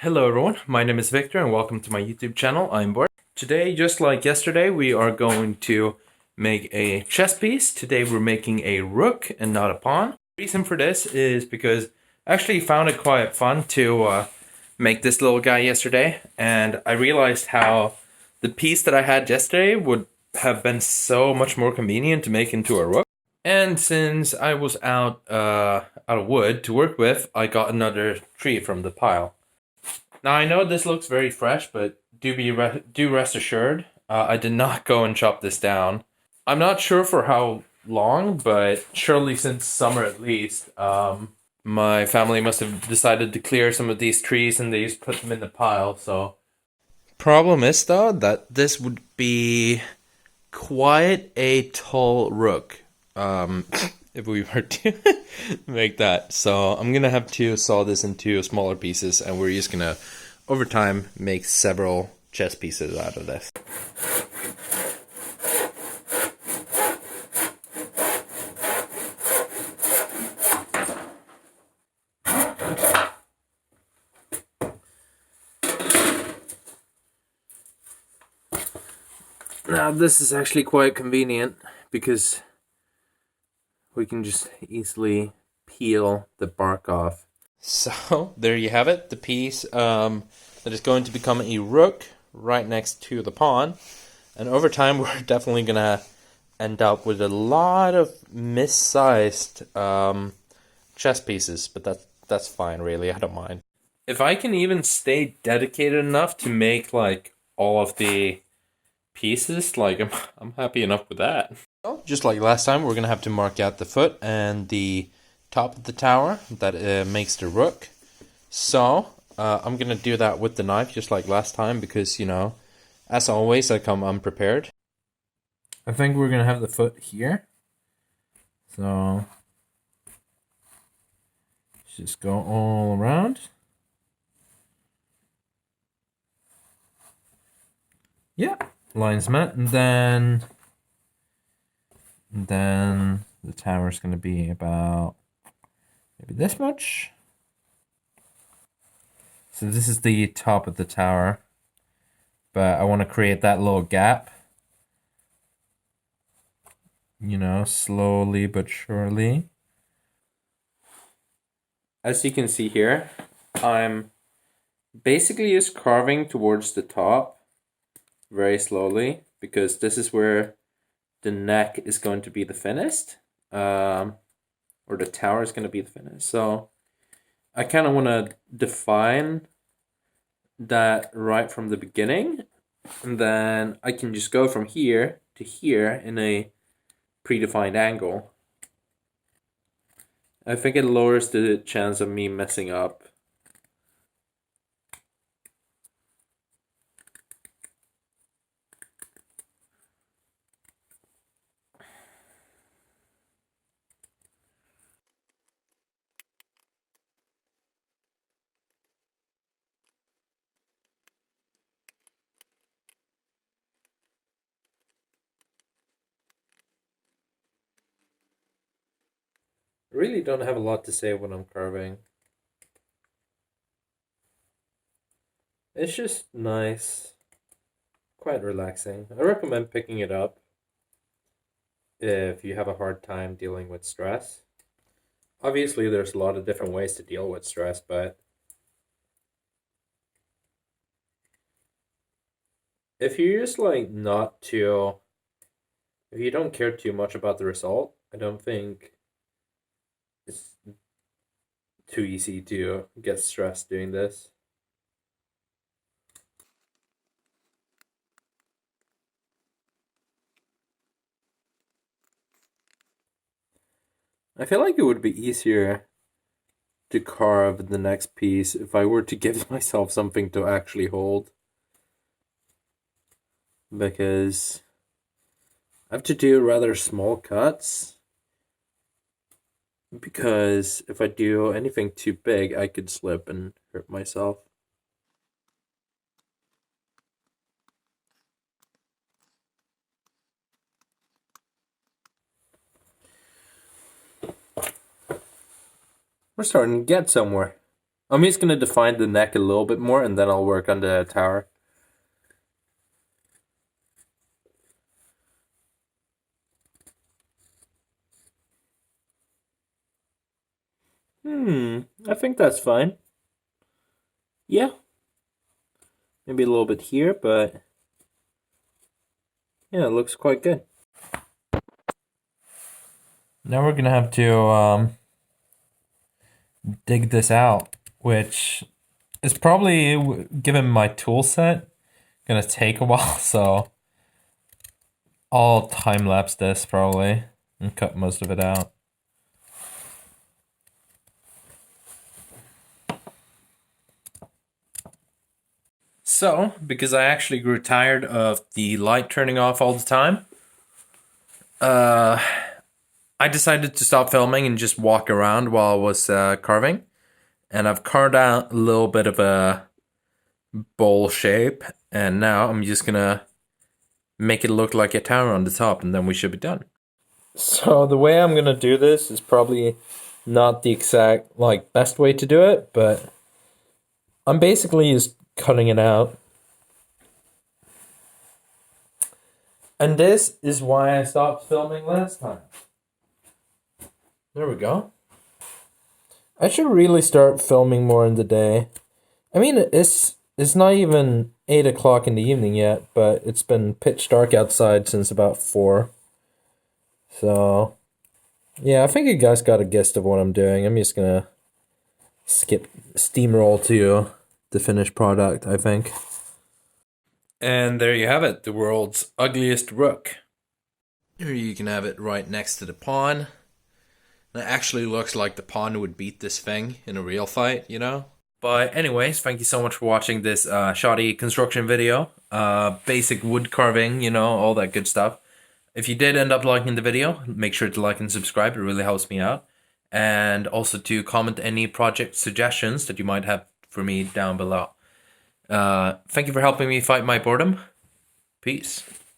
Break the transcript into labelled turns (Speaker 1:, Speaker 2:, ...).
Speaker 1: Hello everyone, my name is Victor and welcome to my YouTube channel. I'm Bart. Today, just like yesterday, we are going to make a chess piece. Today we're making a rook and not a pawn. The reason for this is because I actually found it quite fun to make this little guy yesterday, and I realized how the piece that I had yesterday would have been so much more convenient to make into a rook. And since I was out of wood to work with, I got another tree from the pile. Now I know this looks very fresh, but do rest assured, I did not go and chop this down. I'm not sure for how long, but surely since summer at least. My family must have decided to clear some of these trees and they just put them in the pile. So problem is though that this would be quite a tall rook. If we were to make that. So I'm gonna have to saw this into smaller pieces, and we're just gonna, over time, make several chess pieces out of this. Now this is actually quite convenient because we can just easily peel the bark off. So there you have it, the piece that is going to become a rook right next to the pawn. And over time we're definitely going to end up with a lot of missized chess pieces, but that's fine really, I don't mind. If I can even stay dedicated enough to make like all of the pieces, like I'm happy enough with that. So, just like last time, we're gonna have to mark out the foot and the top of the tower that makes the rook. So I'm gonna do that with the knife, just like last time, because you know, as always, I come unprepared. I think we're gonna have the foot here. So just go all around. Yeah. Lines met, and then the tower is going to be about maybe this much. So this is the top of the tower, but I want to create that little gap, you know, slowly but surely. As you can see here, I'm basically just carving towards the top very slowly, because this is where the neck is going to be the thinnest, or the tower is going to be the thinnest. So I kind of want to define that right from the beginning, and then I can just go from here to here in a predefined angle. I think it lowers the chance of me messing up. I really don't have a lot to say when I'm carving. It's just nice, quite relaxing. I recommend picking it up if you have a hard time dealing with stress. Obviously, there's a lot of different ways to deal with stress, but if you're just like if you don't care too much about the result, I don't think it's too easy to get stressed doing this. I feel like it would be easier to carve the next piece if I were to give myself something to actually hold, because I have to do rather small cuts, because if I do anything too big, I could slip and hurt myself. We're starting to get somewhere. I'm just going to define the neck a little bit more, and then I'll work on the tower. I think that's fine. Yeah. Maybe a little bit here, but yeah, it looks quite good. Now we're going to have to dig this out, which is probably, given my tool set, going to take a while, so I'll time-lapse this probably and cut most of it out. So, because I actually grew tired of the light turning off all the time, I decided to stop filming and just walk around while I was carving. And I've carved out a little bit of a bowl shape, and now I'm just gonna make it look like a tower on the top, and then we should be done. So the way I'm gonna do this is probably not the exact best way to do it, but I'm basically just cutting it out. And this is why I stopped filming last time. There we go. I should really start filming more in the day. I mean, it's not even 8 o'clock in the evening yet, but it's been pitch dark outside since about 4. So, yeah, I think you guys got a gist of what I'm doing. I'm just gonna steamroll to the finished product, I think. And there you have it, the world's ugliest rook. Here you can have it right next to the pawn. It actually looks like the pawn would beat this thing in a real fight, you know? But anyways, thank you so much for watching this shoddy construction video. Basic wood carving, you know, all that good stuff. If you did end up liking the video, make sure to like and subscribe. It really helps me out. And also to comment any project suggestions that you might have for me down below. Thank you for helping me fight my boredom. Peace.